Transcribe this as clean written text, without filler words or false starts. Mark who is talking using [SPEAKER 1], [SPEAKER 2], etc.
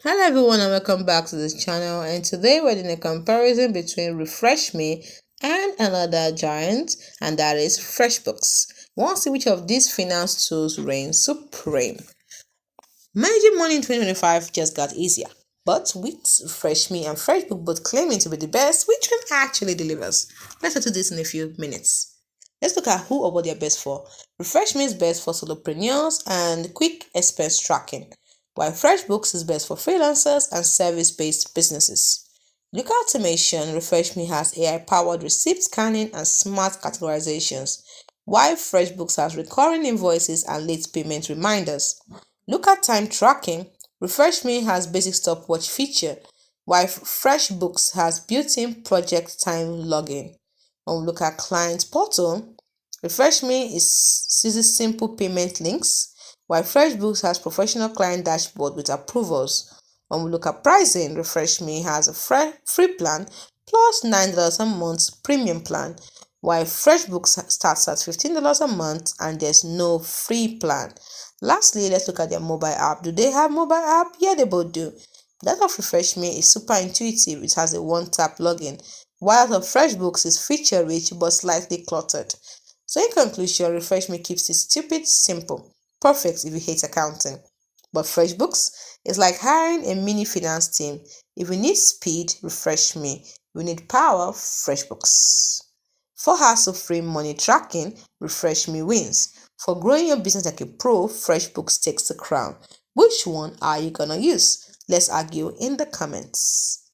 [SPEAKER 1] Hello everyone and welcome back to this channel, and today we're doing a comparison between RefreshMe and another giant, and that is FreshBooks. We want to see which of these finance tools reigns supreme. Managing money in 2025 just got easier, but with RefreshMe and FreshBooks both claiming to be the best, which one actually delivers? Let's get to this in a few minutes. Let's look at who or what they're best for. RefreshMe is best for solopreneurs and quick expense tracking, while FreshBooks is best for freelancers and service-based businesses. Look at automation. RefreshMe has AI-powered receipt scanning and smart categorizations, while FreshBooks has recurring invoices and late payment reminders. Look at time tracking. RefreshMe has basic stopwatch feature, while FreshBooks has built-in project time logging. When we look at client portal, RefreshMe uses simple payment links, while FreshBooks has professional client dashboard with approvals. When we look at pricing, RefreshMe has a free plan plus $9 a month premium plan, while FreshBooks starts at $15 a month and there's no free plan. Lastly, let's look at their mobile app. Do they have mobile app? Yeah, they both do. That of RefreshMe is super intuitive. It has a one-tap login, while that of FreshBooks is feature-rich but slightly cluttered. So in conclusion, RefreshMe keeps it stupid simple, perfect if you hate accounting. But FreshBooks is like hiring a mini finance team. If you need speed, RefreshMe. If you need power, FreshBooks. For hassle-free money tracking, RefreshMe wins. For growing your business like a pro, FreshBooks takes the crown. Which one are you gonna use? Let's argue in the comments.